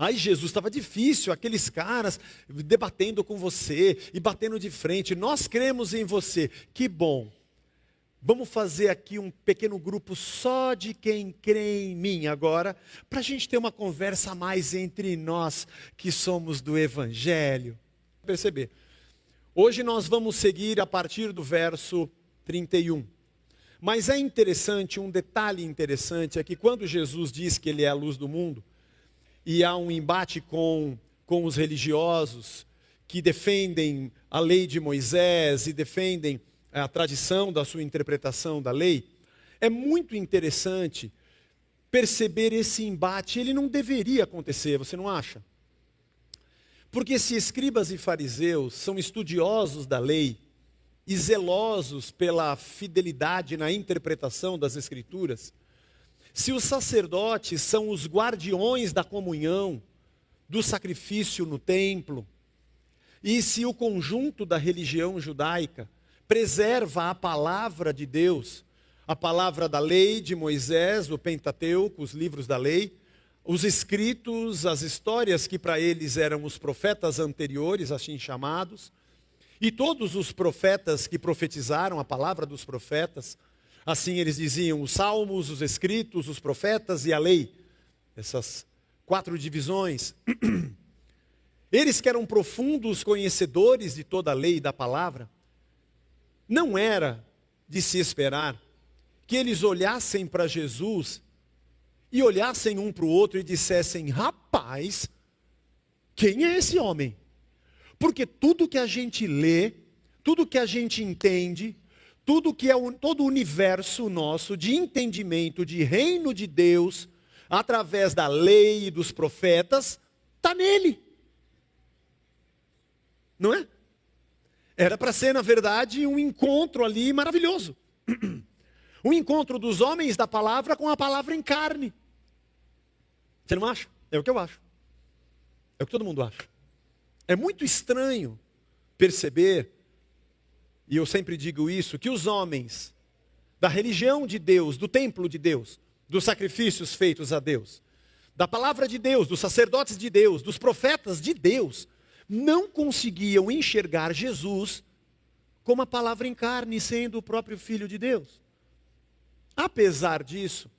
Aí Jesus, estava difícil, aqueles caras debatendo com você e batendo de frente. Nós cremos em você. Que bom. Vamos fazer aqui um pequeno grupo só de quem crê em mim agora, para a gente ter uma conversa a mais entre nós que somos do Evangelho. Perceber. Hoje nós vamos seguir a partir do verso 31. Mas é interessante, um detalhe interessante é que quando Jesus diz que ele é a luz do mundo, e há um embate com os religiosos que defendem a lei de Moisés e defendem a tradição da sua interpretação da lei, é muito interessante perceber esse embate. Ele não deveria acontecer, você não acha? Porque se escribas e fariseus são estudiosos da lei e zelosos pela fidelidade na interpretação das Escrituras, se os sacerdotes são os guardiões da comunhão, do sacrifício no templo, e se o conjunto da religião judaica preserva a palavra de Deus, a palavra da lei de Moisés, o Pentateuco, os livros da lei, os escritos, as histórias que para eles eram os profetas anteriores, assim chamados, e todos os profetas que profetizaram a palavra dos profetas, assim eles diziam, os salmos, os escritos, os profetas e a lei, essas 4 divisões. Eles que eram profundos conhecedores de toda a lei e da palavra, não era de se esperar que eles olhassem para Jesus e olhassem um para o outro e dissessem, rapaz, quem é esse homem? Porque tudo que a gente lê, tudo que a gente entende, tudo que é todo o universo nosso de entendimento, de reino de Deus, através da lei e dos profetas, está nele. Não é? Era para ser, na verdade, um encontro ali maravilhoso. Um encontro dos homens da palavra com a palavra em carne. Você não acha? É o que eu acho. É o que todo mundo acha. É muito estranho perceber, e eu sempre digo isso, que os homens da religião de Deus, do templo de Deus, dos sacrifícios feitos a Deus, da palavra de Deus, dos sacerdotes de Deus, dos profetas de Deus, não conseguiam enxergar Jesus como a palavra em carne, sendo o próprio Filho de Deus. Apesar disso,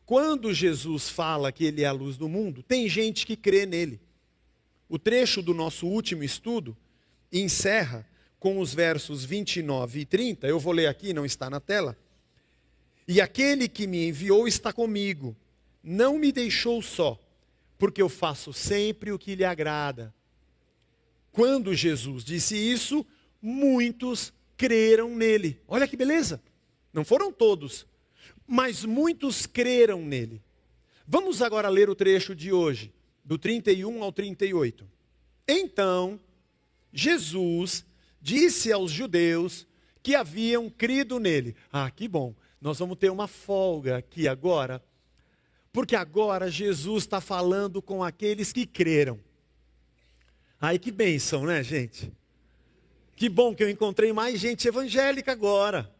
quando Jesus fala que ele é a luz do mundo, tem gente que crê nele. O trecho do nosso último estudo encerra com os versos 29 e 30, eu vou ler aqui, não está na tela. E aquele que me enviou está comigo, não me deixou só, porque eu faço sempre o que lhe agrada. Quando Jesus disse isso, muitos creram nele. Olha que beleza, não foram todos, mas muitos creram nele. Vamos agora ler o trecho de hoje, do 31 ao 38. Então, Jesus disse aos judeus que haviam crido nele. Ah, que bom, nós vamos ter uma folga aqui agora, porque agora Jesus está falando com aqueles que creram. Ai, que bênção, né, gente? Que bom que eu encontrei mais gente evangélica agora.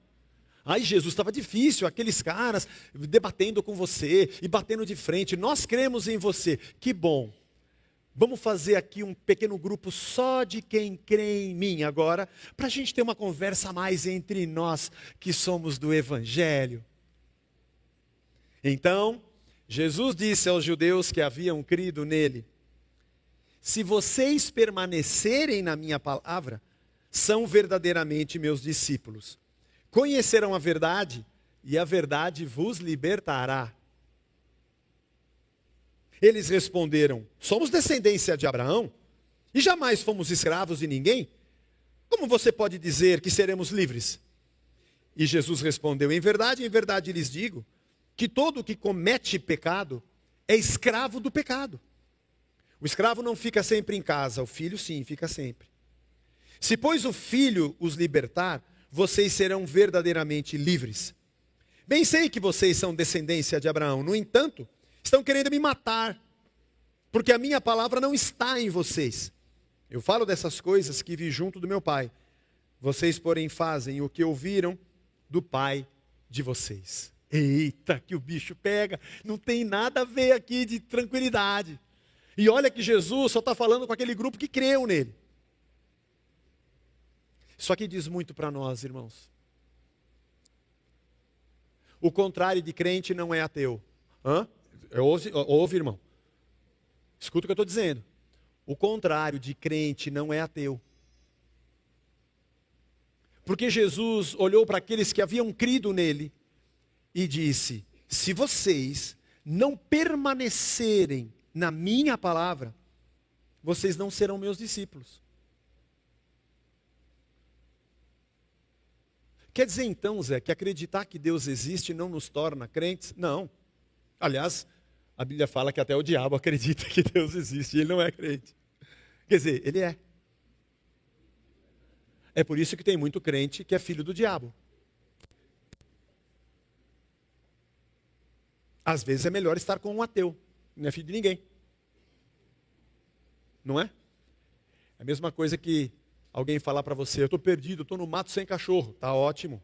Aí Jesus, estava difícil, aqueles caras debatendo com você e batendo de frente. Nós cremos em você. Que bom. Vamos fazer aqui um pequeno grupo só de quem crê em mim agora, para a gente ter uma conversa a mais entre nós que somos do Evangelho. Então, Jesus disse aos judeus que haviam crido nele, se vocês permanecerem na minha palavra, são verdadeiramente meus discípulos. Conhecerão a verdade, e a verdade vos libertará. Eles responderam, somos descendência de Abraão, e jamais fomos escravos de ninguém. Como você pode dizer que seremos livres? E Jesus respondeu, em verdade lhes digo, que todo que comete pecado é escravo do pecado. O escravo não fica sempre em casa, o filho sim, fica sempre. Se pois o filho os libertar, vocês serão verdadeiramente livres. Bem sei que vocês são descendência de Abraão, no entanto, estão querendo me matar, porque a minha palavra não está em vocês. Eu falo dessas coisas que vi junto do meu pai. Vocês, porém, fazem o que ouviram do pai de vocês. Eita, que o bicho pega, não tem nada a ver aqui de tranquilidade. E olha que Jesus só está falando com aquele grupo que creu nele. Isso aqui diz muito para nós, irmãos. O contrário de crente não é ateu. Hã? Ouve, irmão. Escuta o que eu estou dizendo. O contrário de crente não é ateu. Porque Jesus olhou para aqueles que haviam crido nele e disse: se vocês não permanecerem na minha palavra, vocês não serão meus discípulos. Quer dizer então, Zé, que acreditar que Deus existe não nos torna crentes? Não. Aliás, a Bíblia fala que até o diabo acredita que Deus existe e ele não é crente. Quer dizer, ele é. É por isso que tem muito crente que é filho do diabo. Às vezes é melhor estar com um ateu, não é filho de ninguém. Não é? É a mesma coisa que alguém falar para você: eu estou perdido, estou no mato sem cachorro. Está ótimo.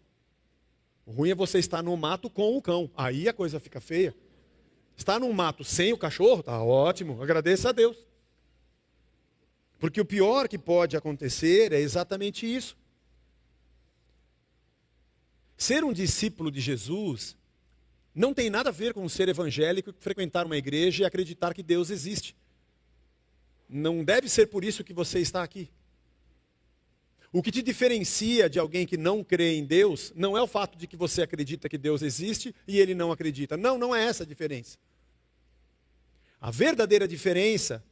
O ruim é você estar no mato com o cão. Aí a coisa fica feia. Estar no mato sem o cachorro, está ótimo. Agradeça a Deus. Porque o pior que pode acontecer é exatamente isso. Ser um discípulo de Jesus não tem nada a ver com ser evangélico, frequentar uma igreja e acreditar que Deus existe. Não deve ser por isso que você está aqui. O que te diferencia de alguém que não crê em Deus não é o fato de que você acredita que Deus existe e ele não acredita. Não, não é essa a diferença. A verdadeira diferença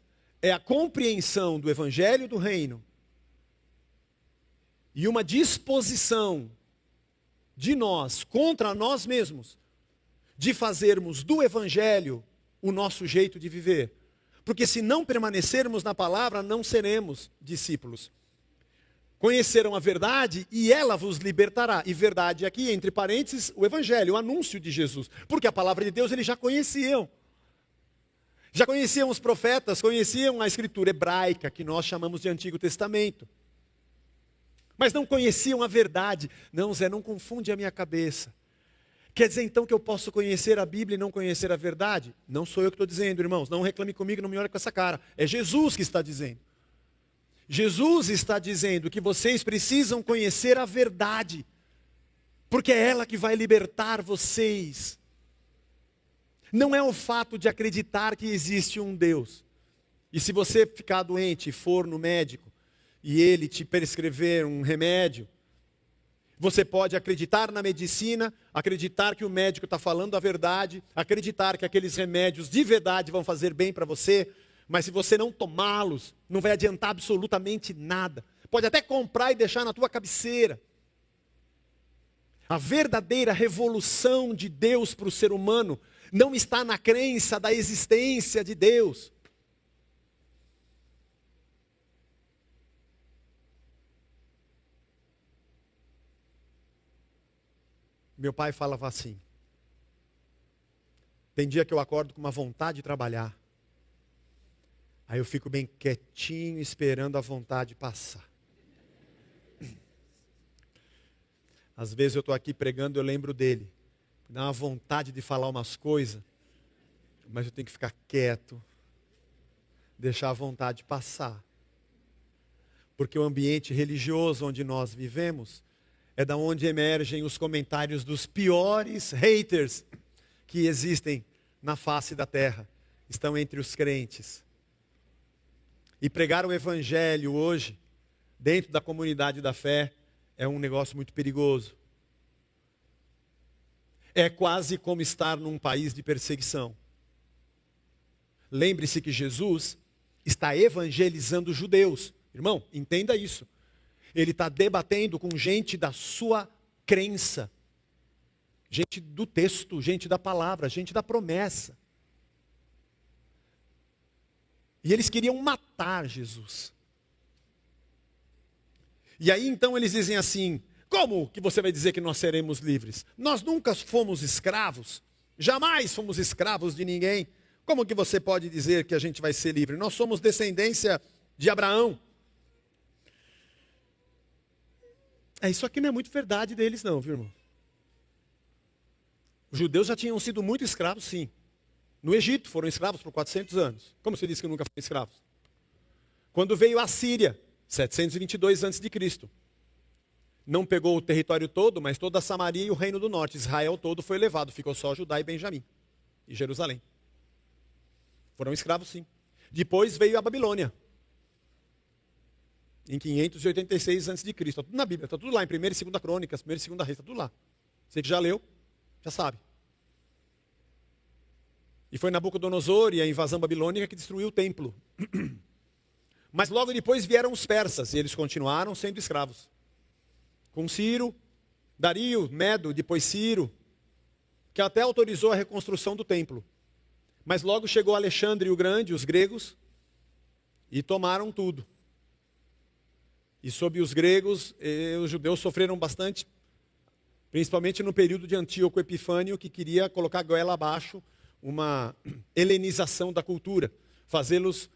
é a compreensão do evangelho do reino e uma disposição de nós contra nós mesmos de fazermos do evangelho o nosso jeito de viver. Porque se não permanecermos na palavra, não seremos discípulos. Conheceram a verdade e ela vos libertará. E verdade aqui, entre parênteses, o evangelho, o anúncio de Jesus. Porque a palavra de Deus eles já conheciam. Já conheciam os profetas, conheciam a escritura hebraica, que nós chamamos de Antigo Testamento. Mas não conheciam a verdade. Não, Zé, não confunde a minha cabeça. Quer dizer então que eu posso conhecer a Bíblia e não conhecer a verdade? Não sou eu que estou dizendo, irmãos. Não reclame comigo, não me olhe com essa cara. É Jesus que está dizendo. Jesus está dizendo que vocês precisam conhecer a verdade, porque é ela que vai libertar vocês. Não é o fato de acreditar que existe um Deus. E se você ficar doente e for no médico, e ele te prescrever um remédio, você pode acreditar na medicina, acreditar que o médico está falando a verdade, acreditar que aqueles remédios de verdade vão fazer bem para você, mas se você não tomá-los, não vai adiantar absolutamente nada. Pode até comprar e deixar na tua cabeceira. A verdadeira revolução de Deus para o ser humano não está na crença da existência de Deus. Meu pai falava assim: tem dia que eu acordo com uma vontade de trabalhar. Aí eu fico bem quietinho, esperando a vontade passar. Às vezes eu estou aqui pregando, eu lembro dele. Dá uma vontade de falar umas coisas, mas eu tenho que ficar quieto, deixar a vontade passar. Porque o ambiente religioso onde nós vivemos é da onde emergem os comentários dos piores haters que existem na face da terra. Estão entre os crentes. E pregar o evangelho hoje, dentro da comunidade da fé, é um negócio muito perigoso. É quase como estar num país de perseguição. Lembre-se que Jesus está evangelizando os judeus. Irmão, entenda isso. Ele está debatendo com gente da sua crença. Gente do texto, gente da palavra, gente da promessa. E eles queriam matar Jesus. E aí então eles dizem assim: como que você vai dizer que nós seremos livres? Nós nunca fomos escravos, jamais fomos escravos de ninguém. Como que você pode dizer que a gente vai ser livre? Nós somos descendência de Abraão. Isso aqui não é muito verdade deles não, viu, irmão? Os judeus já tinham sido muito escravos, sim. No Egito, foram escravos por 400 anos. Como se diz que nunca foram escravos? Quando veio a Síria, 722 a.C. Não pegou o território todo, mas toda a Samaria e o reino do norte. Israel todo foi levado, ficou só Judá e Benjamim. E Jerusalém. Foram escravos, sim. Depois veio a Babilônia. Em 586 a.C. Está tudo na Bíblia, está tudo lá em 1ª e 2ª Crônicas, 1ª e 2ª Reis, está tudo lá. Você que já leu, já sabe. E foi Nabucodonosor e a invasão babilônica que destruiu o templo. Mas logo depois vieram os persas, e eles continuaram sendo escravos. Com Ciro, Dario, Medo, depois Ciro, que até autorizou a reconstrução do templo. Mas logo chegou Alexandre o Grande, os gregos, e tomaram tudo. E sob os gregos, os judeus sofreram bastante, principalmente no período de Antíoco Epifânio, que queria colocar a goela abaixo uma helenização da cultura, fazê-los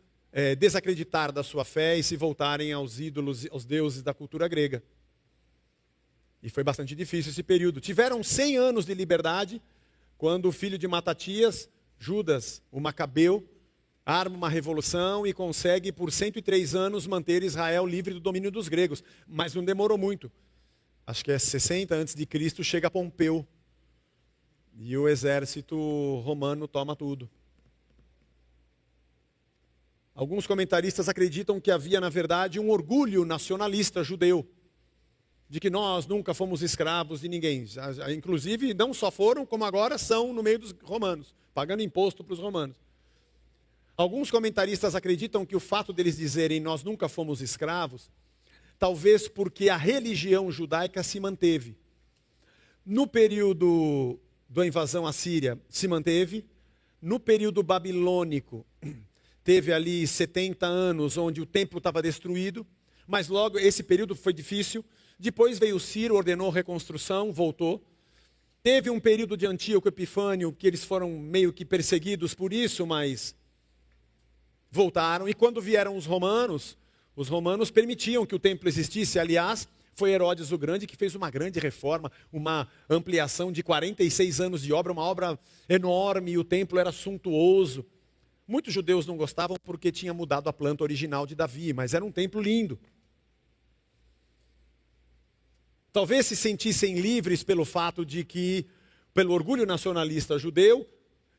desacreditar da sua fé e se voltarem aos ídolos, aos deuses da cultura grega. E foi bastante difícil esse período. Tiveram 100 anos de liberdade, quando o filho de Matatias, Judas, o Macabeu, arma uma revolução e consegue por 103 anos manter Israel livre do domínio dos gregos. Mas não demorou muito. Acho que é 60 a.C., chega Pompeu. E o exército romano toma tudo. Alguns comentaristas acreditam que havia, na verdade, um orgulho nacionalista judeu. De que nós nunca fomos escravos de ninguém. Inclusive, não só foram, como agora são no meio dos romanos, pagando imposto para os romanos. Alguns comentaristas acreditam que o fato deles dizerem nós nunca fomos escravos, talvez porque a religião judaica se manteve. No período da invasão assíria se manteve, no período babilônico teve ali 70 anos onde o templo estava destruído, mas logo esse período foi difícil. Depois veio Ciro, ordenou reconstrução, voltou. Teve um período de Antíoco Epifânio que eles foram meio que perseguidos por isso, mas voltaram. E quando vieram os romanos permitiam que o templo existisse. Aliás, foi Herodes o Grande que fez uma grande reforma, uma ampliação de 46 anos de obra, uma obra enorme, e o templo era suntuoso. Muitos judeus não gostavam porque tinha mudado a planta original de Davi, mas era um templo lindo. Talvez se sentissem livres pelo fato de que, pelo orgulho nacionalista judeu,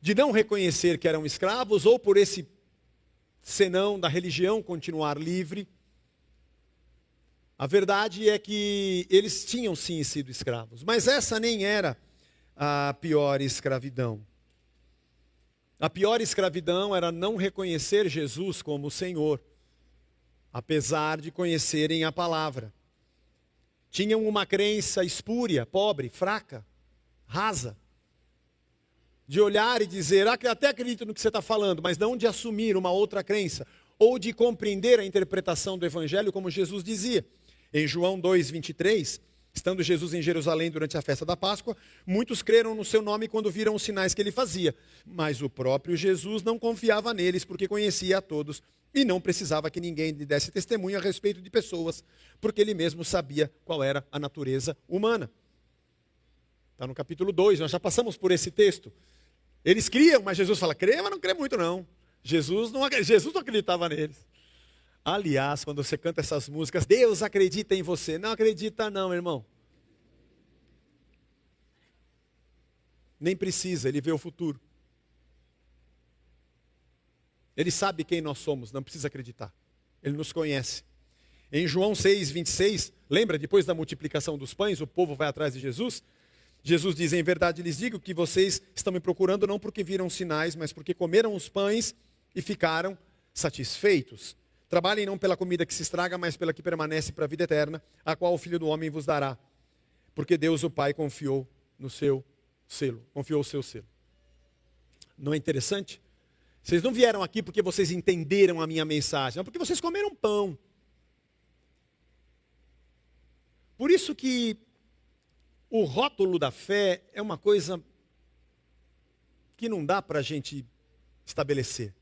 de não reconhecer que eram escravos, ou por esse senão da religião continuar livre. A verdade é que eles tinham sim sido escravos, mas essa nem era a pior escravidão. A pior escravidão era não reconhecer Jesus como Senhor, apesar de conhecerem a palavra. Tinham uma crença espúria, pobre, fraca, rasa. De olhar e dizer, até acredito no que você está falando, mas não de assumir uma outra crença. Ou de compreender a interpretação do Evangelho como Jesus dizia. Em João 2:23, estando Jesus em Jerusalém durante a festa da Páscoa, muitos creram no seu nome quando viram os sinais que ele fazia. Mas o próprio Jesus não confiava neles porque conhecia a todos. E não precisava que ninguém lhe desse testemunho a respeito de pessoas, porque ele mesmo sabia qual era a natureza humana. Está no capítulo 2, nós já passamos por esse texto. Eles criam, mas Jesus fala, crê, mas não crê muito não. Jesus não acreditava neles. Aliás, quando você canta essas músicas, Deus acredita em você. Não acredita não, irmão. Nem precisa, ele vê o futuro. Ele sabe quem nós somos, não precisa acreditar. Ele nos conhece. Em João 6:26, lembra, depois da multiplicação dos pães, o povo vai atrás de Jesus. Jesus diz, em verdade lhes digo que vocês estão me procurando não porque viram sinais, mas porque comeram os pães e ficaram satisfeitos. Trabalhem não pela comida que se estraga, mas pela que permanece para a vida eterna, a qual o Filho do Homem vos dará. Porque Deus o Pai confiou no seu selo, confiou o seu selo. Não é interessante? Vocês não vieram aqui porque vocês entenderam a minha mensagem, não porque vocês comeram pão. Por isso que o rótulo da fé é uma coisa que não dá para a gente estabelecer.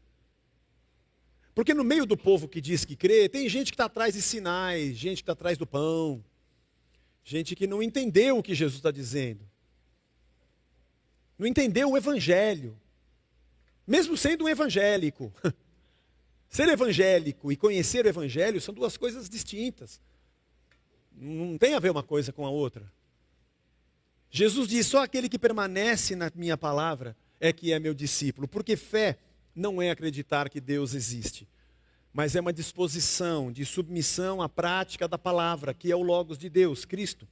Porque no meio do povo que diz que crê, tem gente que está atrás de sinais, gente que está atrás do pão, gente que não entendeu o que Jesus está dizendo. Não entendeu o Evangelho. Mesmo sendo um evangélico. Ser evangélico e conhecer o evangelho são duas coisas distintas. Não tem a ver uma coisa com a outra. Jesus diz, só aquele que permanece na minha palavra é que é meu discípulo. Porque fé não é acreditar que Deus existe, mas é uma disposição de submissão à prática da palavra, que é o Logos de Deus, Cristo.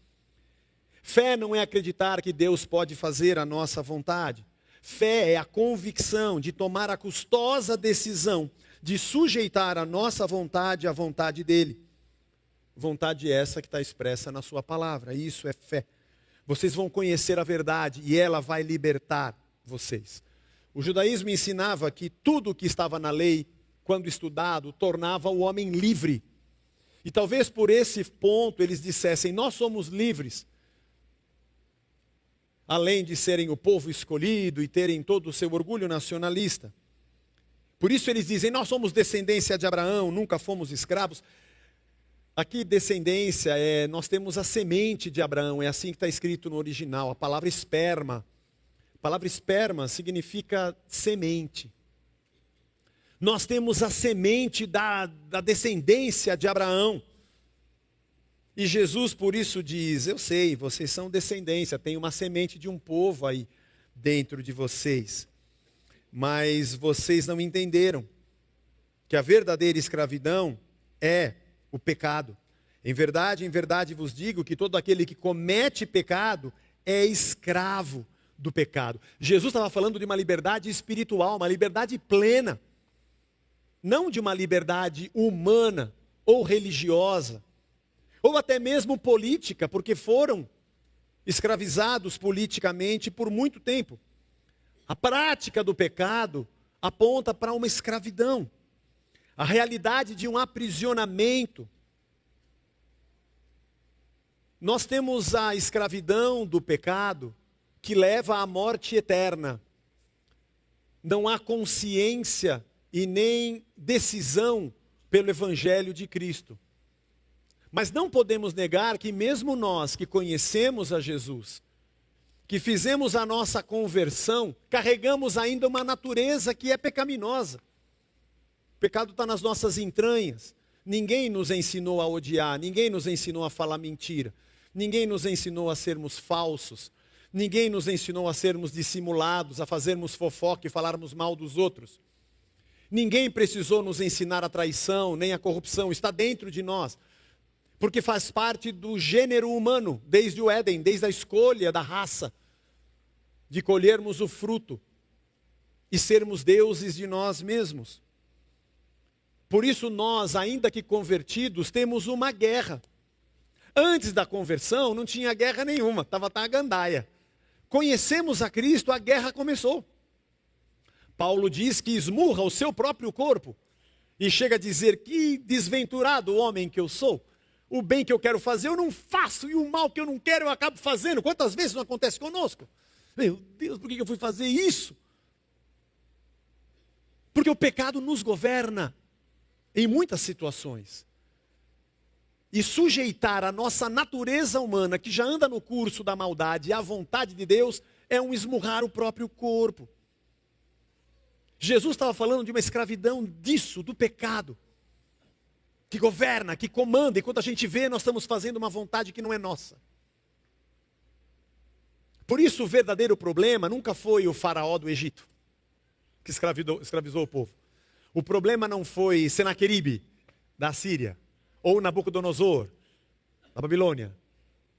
Fé não é acreditar que Deus pode fazer a nossa vontade. Fé é a convicção de tomar a custosa decisão de sujeitar a nossa vontade à vontade dele. Vontade essa que está expressa na sua palavra. Isso é fé. Vocês vão conhecer a verdade e ela vai libertar vocês. O judaísmo ensinava que tudo o que estava na lei, quando estudado, tornava o homem livre. E talvez por esse ponto eles dissessem, nós somos livres. Além de serem o povo escolhido e terem todo o seu orgulho nacionalista. Por isso eles dizem, nós somos descendência de Abraão, nunca fomos escravos. Aqui descendência nós temos a semente de Abraão, é assim que está escrito no original, a palavra esperma. A palavra esperma significa semente. Nós temos a semente da descendência de Abraão. E Jesus por isso diz, eu sei, vocês são descendência, tem uma semente de um povo aí dentro de vocês. Mas vocês não entenderam que a verdadeira escravidão é o pecado. Em verdade vos digo que todo aquele que comete pecado é escravo do pecado. Jesus estava falando de uma liberdade espiritual, uma liberdade plena. Não de uma liberdade humana ou religiosa, ou até mesmo política, porque foram escravizados politicamente por muito tempo. A prática do pecado aponta para uma escravidão. A realidade de um aprisionamento. Nós temos a escravidão do pecado que leva à morte eterna. Não há consciência e nem decisão pelo Evangelho de Cristo. Mas não podemos negar que mesmo nós que conhecemos a Jesus, que fizemos a nossa conversão, carregamos ainda uma natureza que é pecaminosa. O pecado está nas nossas entranhas. Ninguém nos ensinou a odiar, ninguém nos ensinou a falar mentira, ninguém nos ensinou a sermos falsos, ninguém nos ensinou a sermos dissimulados, a fazermos fofoca e falarmos mal dos outros. Ninguém precisou nos ensinar a traição, nem a corrupção, está dentro de nós. Porque faz parte do gênero humano, desde o Éden, desde a escolha da raça, de colhermos o fruto e sermos deuses de nós mesmos. Por isso nós, ainda que convertidos, temos uma guerra. Antes da conversão não tinha guerra nenhuma, estava a gandaia. Conhecemos a Cristo, a guerra começou. Paulo diz que esmurra o seu próprio corpo e chega a dizer, que desventurado homem que eu sou. O bem que eu quero fazer eu não faço, e o mal que eu não quero eu acabo fazendo. Quantas vezes não acontece conosco? Meu Deus, por que eu fui fazer isso? Porque o pecado nos governa em muitas situações. E sujeitar a nossa natureza humana, que já anda no curso da maldade, à vontade de Deus, é um esmurrar o próprio corpo. Jesus estava falando de uma escravidão disso, do pecado. Que governa, que comanda, e quando a gente vê, nós estamos fazendo uma vontade que não é nossa. Por isso o verdadeiro problema nunca foi o faraó do Egito, que escravizou o povo. O problema não foi Senaqueribe, da Síria, ou Nabucodonosor, da Babilônia,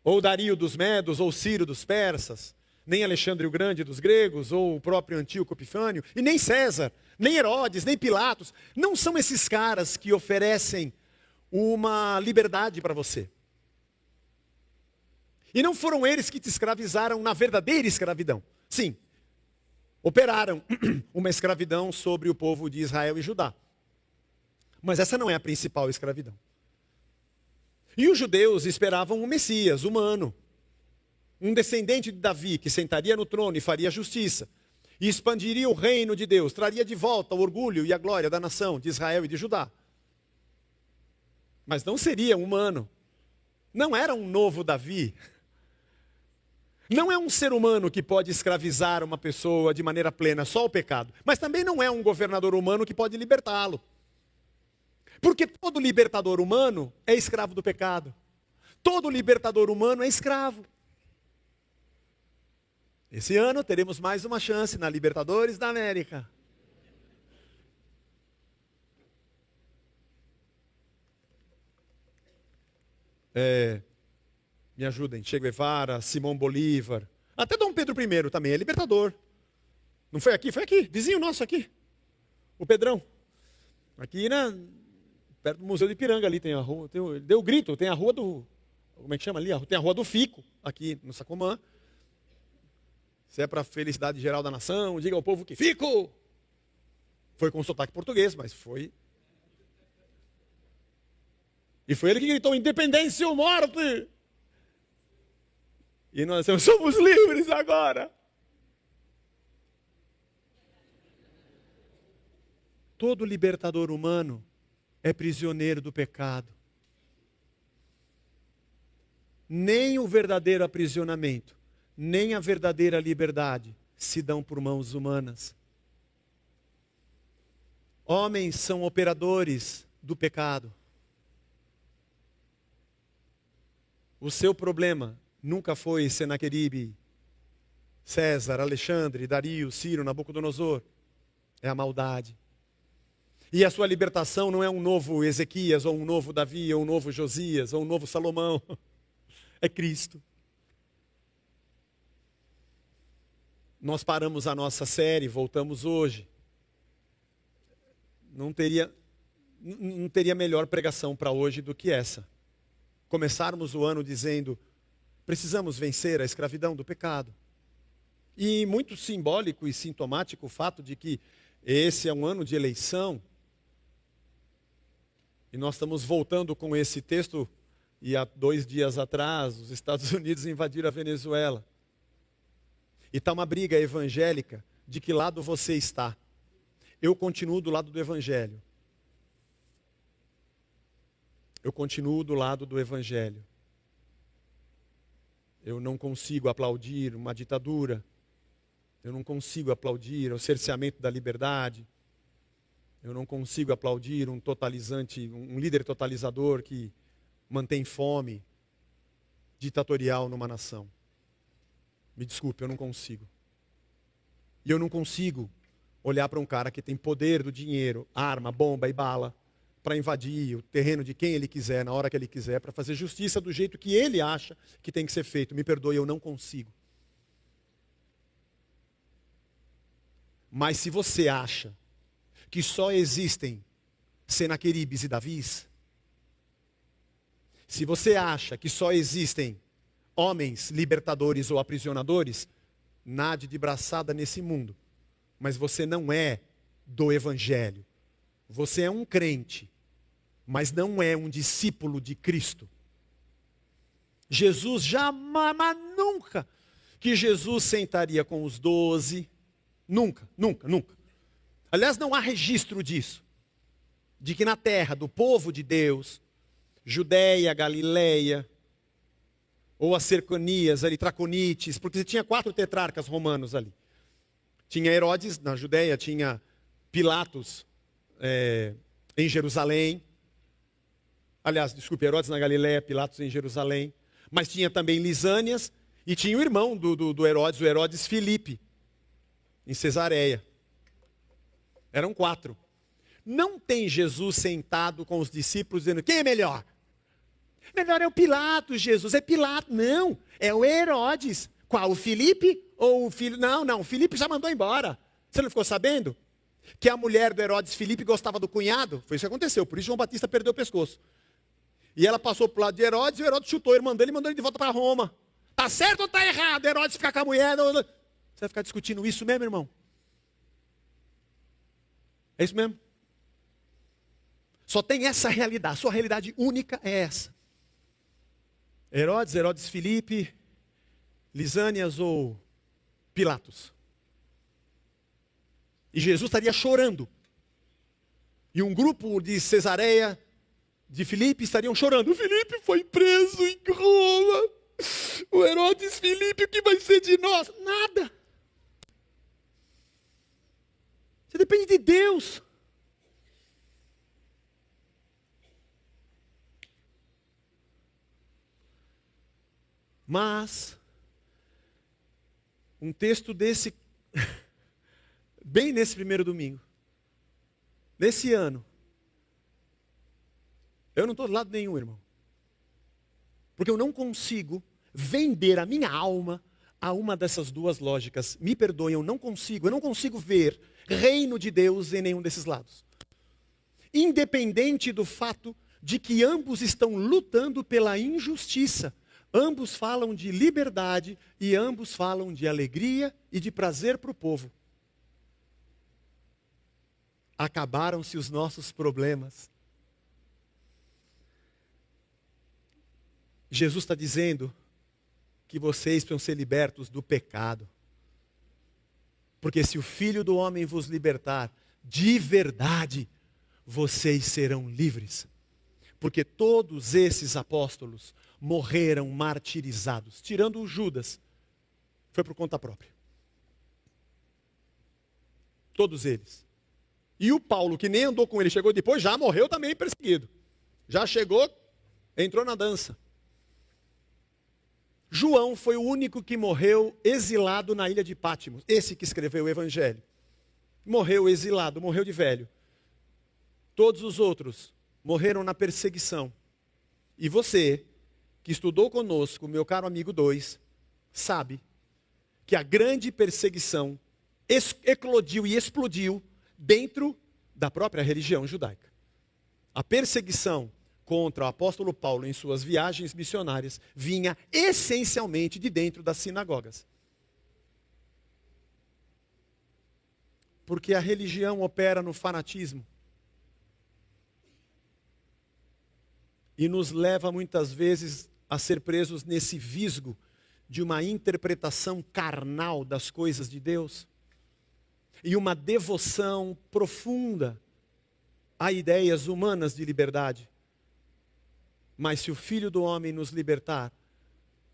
ou Dario dos Medos, ou Ciro dos Persas, nem Alexandre o Grande dos gregos, ou o próprio Antíoco Epifânio, e nem César, nem Herodes, nem Pilatos. Não são esses caras que oferecem uma liberdade para você. E não foram eles que te escravizaram na verdadeira escravidão. Sim, operaram uma escravidão sobre o povo de Israel e Judá. Mas essa não é a principal escravidão. E os judeus esperavam um Messias humano, um descendente de Davi, que sentaria no trono e faria justiça, e expandiria o reino de Deus, traria de volta o orgulho e a glória da nação de Israel e de Judá. Mas não seria humano. Não era um novo Davi. Não é um ser humano que pode escravizar uma pessoa de maneira plena, só o pecado. Mas também não é um governador humano que pode libertá-lo. Porque todo libertador humano é escravo do pecado. Todo libertador humano é escravo. Esse ano teremos mais uma chance na Libertadores da América. Me ajudem, Che Guevara, Simão Bolívar, até Dom Pedro I também é libertador. Não foi aqui? Foi aqui, vizinho nosso aqui, o Pedrão. Aqui perto do Museu de Ipiranga ali tem a rua, deu o grito, tem a rua do, como é que chama ali? Tem a rua do Fico, aqui no Sacomã. Se é para a felicidade geral da nação, diga ao povo que Fico! Foi com sotaque português, mas foi. E foi ele que gritou, independência ou morte! E nós somos livres agora. Todo libertador humano é prisioneiro do pecado. Nem o verdadeiro aprisionamento, nem a verdadeira liberdade se dão por mãos humanas. Homens são operadores do pecado. O seu problema nunca foi Senaqueribe, César, Alexandre, Dario, Ciro, Nabucodonosor. É a maldade. E a sua libertação não é um novo Ezequias, ou um novo Davi, ou um novo Josias, ou um novo Salomão. É Cristo. Nós paramos a nossa série, voltamos hoje. Não teria melhor pregação para hoje do que essa. Começarmos o ano dizendo, precisamos vencer a escravidão do pecado. E muito simbólico e sintomático o fato de que esse é um ano de eleição. E nós estamos voltando com esse texto, e há 2 dias atrás, os Estados Unidos invadiram a Venezuela. E está uma briga evangélica, de que lado você está. Eu continuo do lado do Evangelho. Eu continuo do lado do Evangelho. Eu não consigo aplaudir uma ditadura. Eu não consigo aplaudir o cerceamento da liberdade. Eu não consigo aplaudir um totalizante, um líder totalizador que mantém fome ditatorial numa nação. Me desculpe, eu não consigo. E eu não consigo olhar para um cara que tem poder do dinheiro, arma, bomba e bala, para invadir o terreno de quem ele quiser, na hora que ele quiser, para fazer justiça do jeito que ele acha que tem que ser feito. Me perdoe, eu não consigo. Mas se você acha que só existem Senaqueribes e Davis, se você acha que só existem homens libertadores ou aprisionadores, nade de braçada nesse mundo. Mas você não é do Evangelho. Você é um crente, mas não é um discípulo de Cristo. Jesus jamais, mas nunca, que Jesus sentaria com os 12. Nunca, nunca, nunca. Aliás, não há registro disso. De que na terra do povo de Deus, Judéia, Galileia, ou as cercanias ali, Traconites, porque você tinha 4 tetrarcas romanos ali. Tinha Herodes na Judéia, tinha Pilatos em Jerusalém. Aliás, desculpe, Herodes na Galileia, Pilatos em Jerusalém. Mas tinha também Lisânias e tinha o irmão do Herodes, o Herodes Filipe, em Cesareia. Eram 4. Não tem Jesus sentado com os discípulos dizendo, quem é melhor? Melhor é o Pilatos, Jesus. É Pilatos. Não, é o Herodes. Qual? O Filipe ou o filho? Não, o Filipe já mandou embora. Você não ficou sabendo? Que a mulher do Herodes Filipe gostava do cunhado? Foi isso que aconteceu, por isso João Batista perdeu o pescoço. E ela passou para o lado de Herodes e o Herodes chutou a irmã dele e mandou ele de volta para Roma. Tá certo ou tá errado? Herodes ficar com a mulher? Você vai ficar discutindo isso mesmo, irmão? É isso mesmo? Só tem essa realidade, a sua realidade única é essa. Herodes Filipe, Lisânias ou Pilatos. E Jesus estaria chorando. E um grupo de Cesareia, de Filipe, estariam chorando. O Filipe foi preso em Roma. O Herodes Filipe, o que vai ser de nós? Nada. Você depende de Deus. Mas, um texto desse, bem nesse primeiro domingo, nesse ano, eu não estou de lado nenhum, irmão. Porque eu não consigo vender a minha alma a uma dessas duas lógicas. Me perdoem, eu não consigo ver reino de Deus em nenhum desses lados. Independente do fato de que ambos estão lutando pela injustiça. Ambos falam de liberdade e ambos falam de alegria e de prazer para o povo. Acabaram-se os nossos problemas. Jesus está dizendo que vocês precisam ser libertos do pecado. Porque se o Filho do Homem vos libertar, de verdade, vocês serão livres. Porque todos esses apóstolos morreram martirizados, tirando o Judas, foi por conta própria. Todos eles. E o Paulo, que nem andou com ele, chegou depois, já morreu também perseguido. Já chegou, entrou na dança. João foi o único que morreu exilado na ilha de Pátimos, esse que escreveu o Evangelho. Morreu exilado, morreu de velho. Todos os outros morreram na perseguição. E você, que estudou conosco, meu caro amigo 2, sabe que a grande perseguição eclodiu e explodiu dentro da própria religião judaica. A perseguição contra o apóstolo Paulo em suas viagens missionárias vinha essencialmente de dentro das sinagogas. Porque a religião opera no fanatismo. E nos leva muitas vezes a ser presos nesse visgo de uma interpretação carnal das coisas de Deus e uma devoção profunda a ideias humanas de liberdade. Mas se o Filho do Homem nos libertar,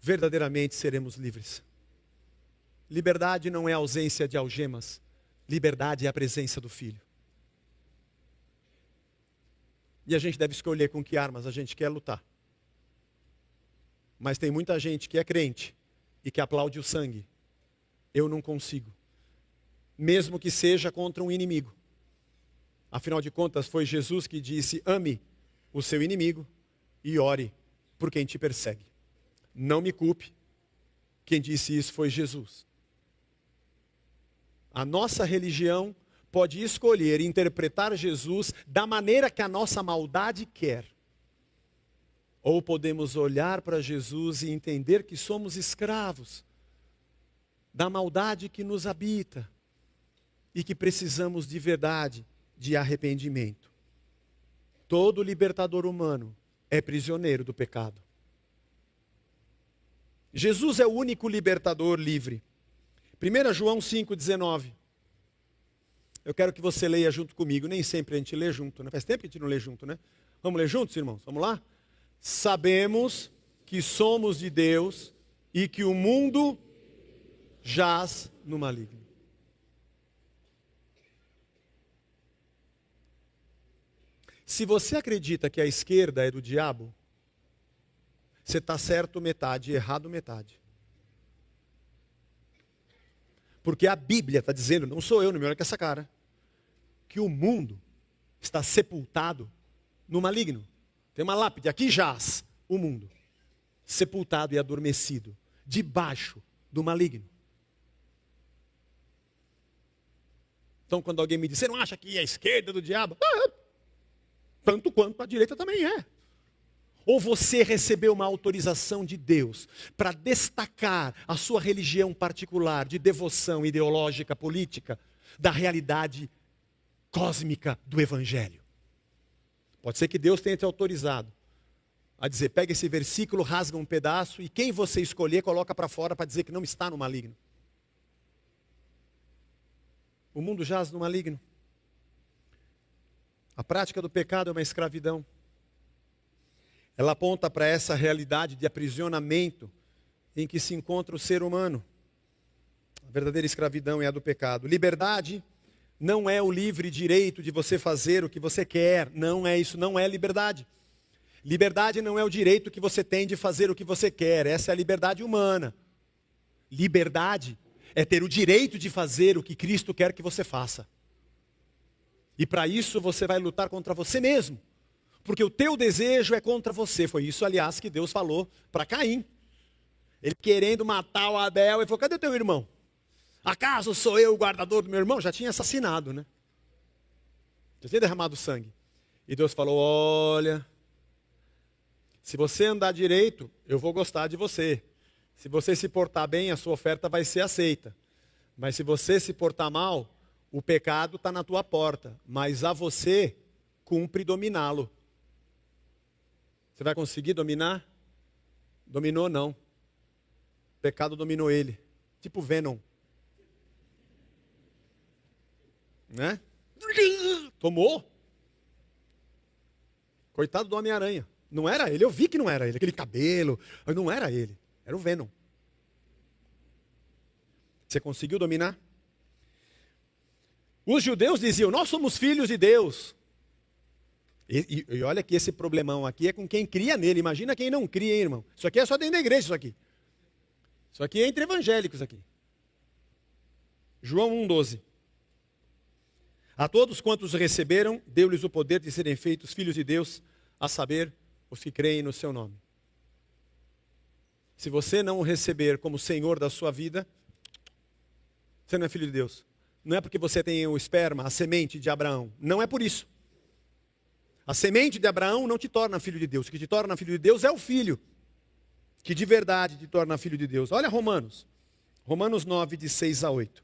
verdadeiramente seremos livres. Liberdade não é a ausência de algemas, liberdade é a presença do Filho. E a gente deve escolher com que armas a gente quer lutar. Mas tem muita gente que é crente e que aplaude o sangue. Eu não consigo. Mesmo que seja contra um inimigo. Afinal de contas, foi Jesus que disse: ame o seu inimigo e ore por quem te persegue. Não me culpe. Quem disse isso foi Jesus. A nossa religião pode escolher interpretar Jesus da maneira que a nossa maldade quer. Ou podemos olhar para Jesus e entender que somos escravos da maldade que nos habita e que precisamos de verdade, de arrependimento. Todo libertador humano é prisioneiro do pecado. Jesus é o único libertador livre. 1 João 5,19. Eu quero que você leia junto comigo. Nem sempre a gente lê junto, né? Faz tempo que a gente não lê junto, né? Vamos ler juntos, irmãos? Vamos lá? Sabemos que somos de Deus e que o mundo jaz no maligno. Se você acredita que a esquerda é do diabo, você está certo metade, errado metade. Porque a Bíblia está dizendo, não sou eu, não me olha com essa cara, que o mundo está sepultado no maligno. Tem uma lápide, aqui jaz o mundo, sepultado e adormecido, debaixo do maligno. Então quando alguém me diz, você não acha que a esquerda é do diabo? Tanto quanto a direita também é. Ou você recebeu uma autorização de Deus para destacar a sua religião particular de devoção ideológica, política, da realidade cósmica do Evangelho. Pode ser que Deus tenha te autorizado a dizer, pega esse versículo, rasga um pedaço e quem você escolher coloca para fora para dizer que não está no maligno. O mundo jaz no maligno. A prática do pecado é uma escravidão. Ela aponta para essa realidade de aprisionamento em que se encontra o ser humano. A verdadeira escravidão é a do pecado. Liberdade não é o livre direito de você fazer o que você quer. Não é isso, não é liberdade. Liberdade não é o direito que você tem de fazer o que você quer. Essa é a liberdade humana. Liberdade é ter o direito de fazer o que Cristo quer que você faça. E para isso você vai lutar contra você mesmo. Porque o teu desejo é contra você. Foi isso, aliás, que Deus falou para Caim. Ele querendo matar o Abel, ele falou, cadê o teu irmão? Acaso sou eu o guardador do meu irmão? Já tinha assassinado, né? Já tinha derramado sangue. E Deus falou, olha, se você andar direito, eu vou gostar de você. Se você se portar bem, a sua oferta vai ser aceita. Mas se você se portar mal, o pecado está na tua porta. Mas a você cumpre dominá-lo. Você vai conseguir dominar? Dominou não. O pecado dominou ele. Tipo Venom. Né? Tomou. Coitado do Homem-Aranha. Não era ele, eu vi que não era ele. Aquele cabelo, não era ele. Era o Venom. Você conseguiu dominar? Os judeus diziam, nós somos filhos de Deus. E olha que esse problemão aqui é com quem cria nele. Imagina quem não cria, hein, irmão? Isso aqui é só dentro da igreja, isso aqui. Isso aqui é entre evangélicos aqui. João 1,12. A todos quantos receberam, deu-lhes o poder de serem feitos filhos de Deus, a saber, os que creem no seu nome. Se você não o receber como Senhor da sua vida, você não é filho de Deus. Não é porque você tem o esperma, a semente de Abraão. Não é por isso. A semente de Abraão não te torna filho de Deus. O que te torna filho de Deus é o filho, que de verdade te torna filho de Deus. Olha Romanos. Romanos 9, de 6 a 8.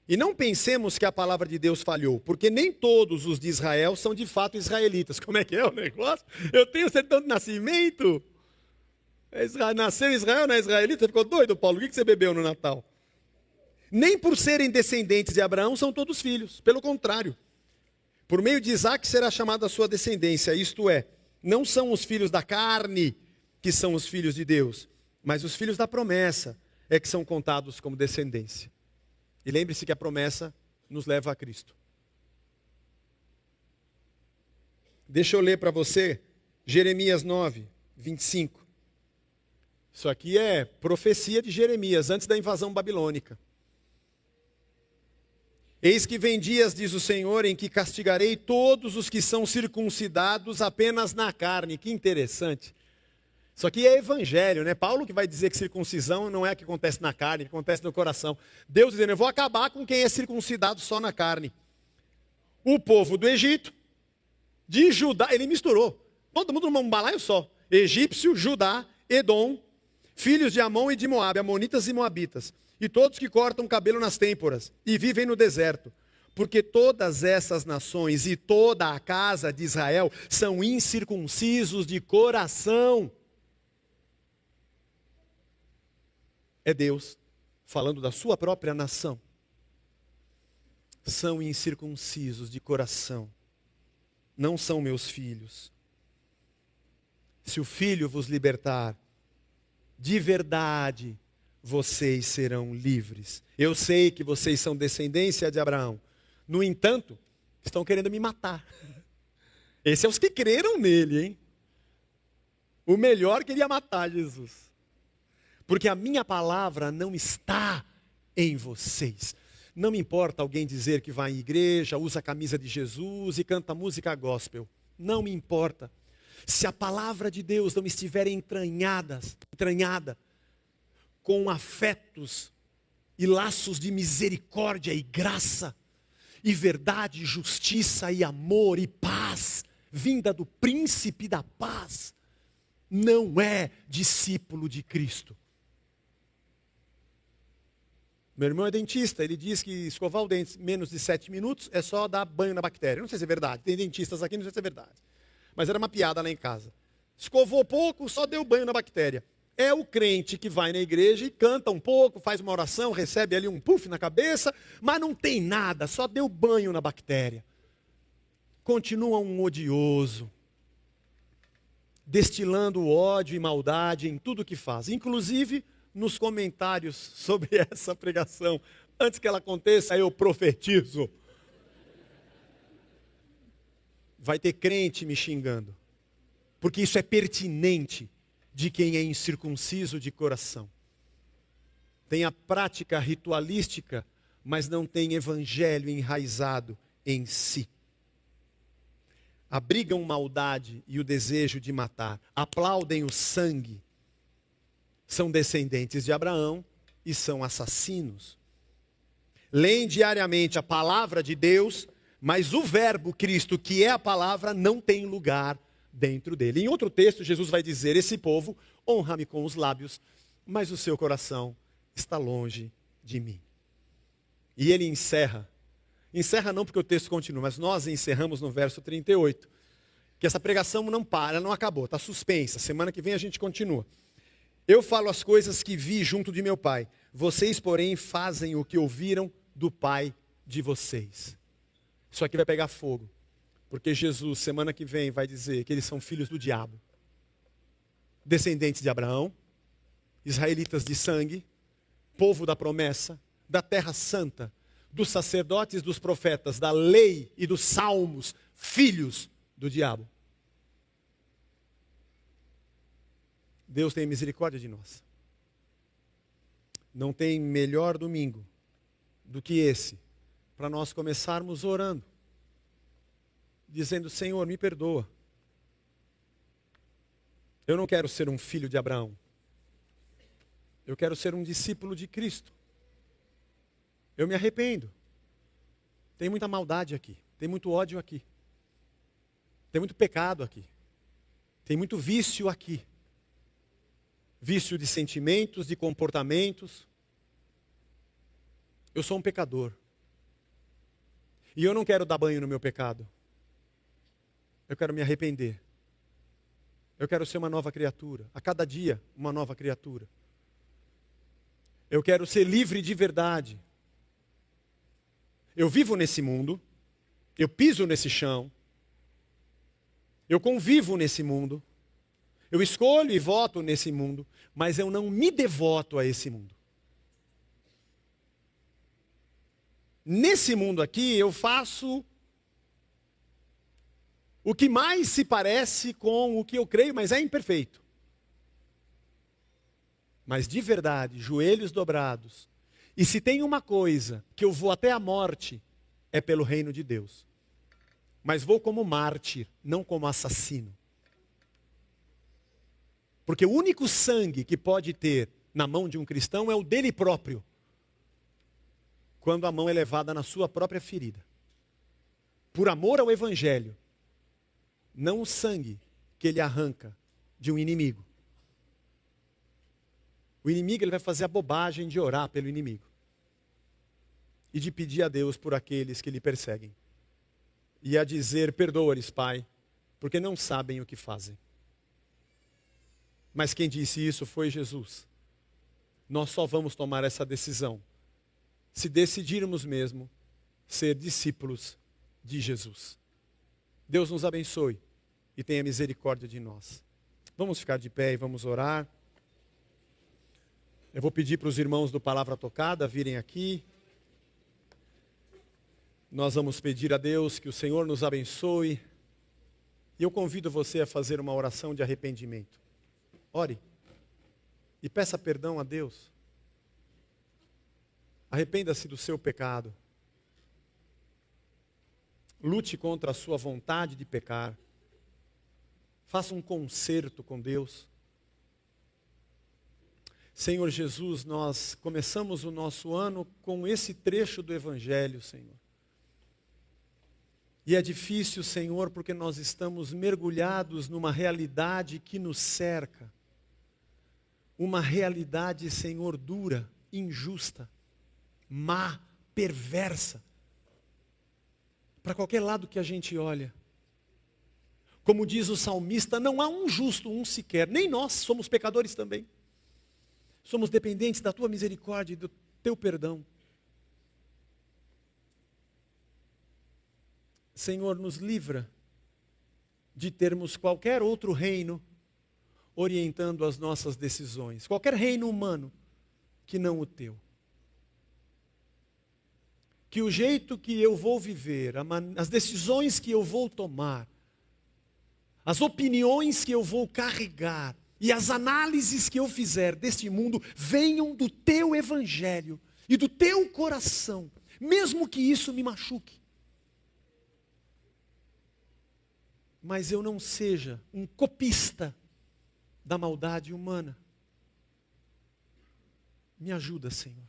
E não pensemos que a palavra de Deus falhou, porque nem todos os de Israel são de fato israelitas. Como é que é o negócio? Eu tenho certidão de nascimento. Nasceu em Israel, não é israelita? Você ficou doido, Paulo? O que você bebeu no Natal? Nem por serem descendentes de Abraão são todos filhos. Pelo contrário. Por meio de Isaac será chamada a sua descendência. Isto é, não são os filhos da carne que são os filhos de Deus, mas os filhos da promessa é que são contados como descendência. E lembre-se que a promessa nos leva a Cristo. Deixa eu ler para você Jeremias 9, 25. Isso aqui é profecia de Jeremias, antes da invasão babilônica. Eis que vem dias, diz o Senhor, em que castigarei todos os que são circuncidados apenas na carne. Que interessante. Isso aqui é evangelho, né? Paulo que vai dizer que circuncisão não é o que acontece na carne, é o que acontece no coração. Deus dizendo, eu vou acabar com quem é circuncidado só na carne. O povo do Egito, de Judá, ele misturou. Todo mundo num balaio só. Egípcio, Judá, Edom, filhos de Amon e de Moabe, amonitas e moabitas. E todos que cortam cabelo nas têmporas e vivem no deserto. Porque todas essas nações e toda a casa de Israel são incircuncisos de coração. É Deus falando da sua própria nação. São incircuncisos de coração. Não são meus filhos. Se o Filho vos libertar, de verdade, vocês serão livres. Eu sei que vocês são descendência de Abraão. No entanto, estão querendo me matar. Esses são os que creram nele, hein? O melhor queria matar Jesus. Porque a minha palavra não está em vocês. Não me importa alguém dizer que vai em igreja, usa a camisa de Jesus e canta música gospel. Não me importa. Se a palavra de Deus não estiver entranhada com afetos e laços de misericórdia e graça, e verdade, justiça e amor e paz, vinda do príncipe da paz, não é discípulo de Cristo. Meu irmão é dentista, ele diz que escovar o dente menos de 7 minutos é só dar banho na bactéria. Não sei se é verdade, tem dentistas aqui, não sei se é verdade. Mas era uma piada lá em casa. Escovou pouco, só deu banho na bactéria. É o crente que vai na igreja e canta um pouco, faz uma oração, recebe ali um puff na cabeça, mas não tem nada, só deu banho na bactéria. Continua um odioso. destilando ódio e maldade em tudo que faz, inclusive nos comentários sobre essa pregação. Antes que ela aconteça, eu profetizo. Vai ter crente me xingando, porque isso é pertinente de quem é incircunciso de coração. Tem a prática ritualística, mas não tem evangelho enraizado em si. Abrigam maldade e o desejo de matar, aplaudem o sangue. São descendentes de Abraão e são assassinos. Leem diariamente a palavra de Deus, mas o verbo Cristo, que é a palavra, não tem lugar dentro dele. Em outro texto, Jesus vai dizer: esse povo honra-me com os lábios, mas o seu coração está longe de mim. E ele encerra não porque o texto continua, mas nós encerramos no verso 38, que essa pregação não para, não acabou, está suspensa. Semana que vem a gente continua. Eu falo as coisas que vi junto de meu pai, vocês, porém, fazem o que ouviram do pai de vocês. Isso aqui vai pegar fogo, porque Jesus, semana que vem, vai dizer que eles são filhos do diabo, descendentes de Abraão, israelitas de sangue, povo da promessa, da terra santa, dos sacerdotes, dos profetas, da lei e dos salmos, filhos do diabo. Deus tem misericórdia de nós. Não tem melhor domingo do que esse, para nós começarmos orando, dizendo: Senhor, me perdoa. Eu não quero ser um filho de Abraão. Eu quero ser um discípulo de Cristo. Eu me arrependo. Tem muita maldade aqui. Tem muito ódio aqui. Tem muito pecado aqui. Tem muito vício aqui. Vício de sentimentos, de comportamentos. Eu sou um pecador. E eu não quero dar banho no meu pecado. Eu quero me arrepender. Eu quero ser uma nova criatura. A cada dia, uma nova criatura. Eu quero ser livre de verdade. Eu vivo nesse mundo, eu piso nesse chão, eu convivo nesse mundo, eu escolho e voto nesse mundo, mas eu não me devoto a esse mundo. Nesse mundo aqui eu faço o que mais se parece com o que eu creio, mas é imperfeito. Mas de verdade, joelhos dobrados. E se tem uma coisa que eu vou até a morte, é pelo reino de Deus. Mas vou como mártir, não como assassino. Porque o único sangue que pode ter na mão de um cristão é o dele próprio. Quando a mão é levada na sua própria ferida. Por amor ao evangelho. Não o sangue que ele arranca de um inimigo. O inimigo, ele vai fazer a bobagem de orar pelo inimigo. E de pedir a Deus por aqueles que lhe perseguem. E a dizer: perdoa-lhes, Pai, porque não sabem o que fazem. Mas quem disse isso foi Jesus. Nós só vamos tomar essa decisão se decidirmos mesmo ser discípulos de Jesus. Deus nos abençoe e tenha misericórdia de nós. Vamos ficar de pé e vamos orar. Eu vou pedir para os irmãos do Palavra Tocada virem aqui. Nós vamos pedir a Deus que o Senhor nos abençoe. E eu convido você a fazer uma oração de arrependimento. Ore e peça perdão a Deus. Arrependa-se do seu pecado. Lute contra a sua vontade de pecar. Faça um concerto com Deus. Senhor Jesus, nós começamos o nosso ano com esse trecho do Evangelho, Senhor. E é difícil, Senhor, porque nós estamos mergulhados numa realidade que nos cerca. Uma realidade, Senhor, dura, injusta, má, perversa. Para qualquer lado que a gente olha. Como diz o salmista, não há um justo, um sequer. Nem nós somos pecadores também. Somos dependentes da tua misericórdia e do teu perdão. Senhor, nos livra de termos qualquer outro reino orientando as nossas decisões. Qualquer reino humano que não o teu. Que o jeito que eu vou viver, as decisões que eu vou tomar, as opiniões que eu vou carregar e as análises que eu fizer deste mundo venham do teu evangelho e do teu coração, mesmo que isso me machuque. Mas eu não seja um copista da maldade humana. Me ajuda, Senhor.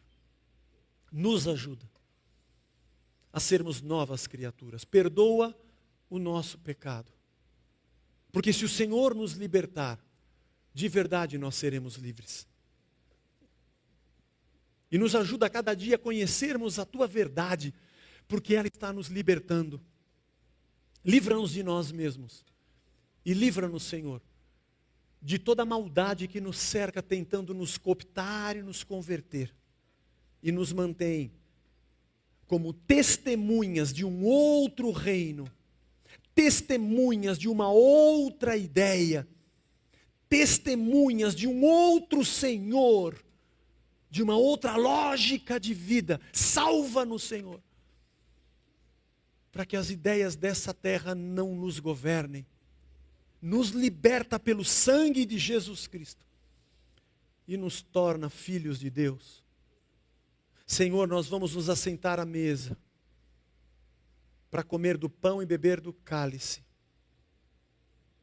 Nos ajuda a sermos novas criaturas. Perdoa o nosso pecado. Porque se o Senhor nos libertar, de verdade nós seremos livres. E nos ajuda a cada dia a conhecermos a Tua verdade, porque ela está nos libertando. Livra-nos de nós mesmos. E livra-nos, Senhor, de toda a maldade que nos cerca, tentando nos cooptar e nos converter. E nos mantém como testemunhas de um outro reino, testemunhas de uma outra ideia, testemunhas de um outro Senhor, de uma outra lógica de vida. Salva-nos, Senhor, para que as ideias dessa terra não nos governem. Nos liberta pelo sangue de Jesus Cristo e nos torna filhos de Deus. Senhor, nós vamos nos assentar à mesa para comer do pão e beber do cálice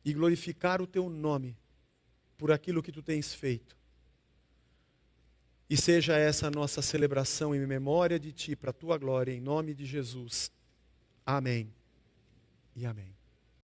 e glorificar o Teu nome por aquilo que Tu tens feito. E seja essa a nossa celebração em memória de Ti, para a Tua glória, em nome de Jesus. Amém e amém.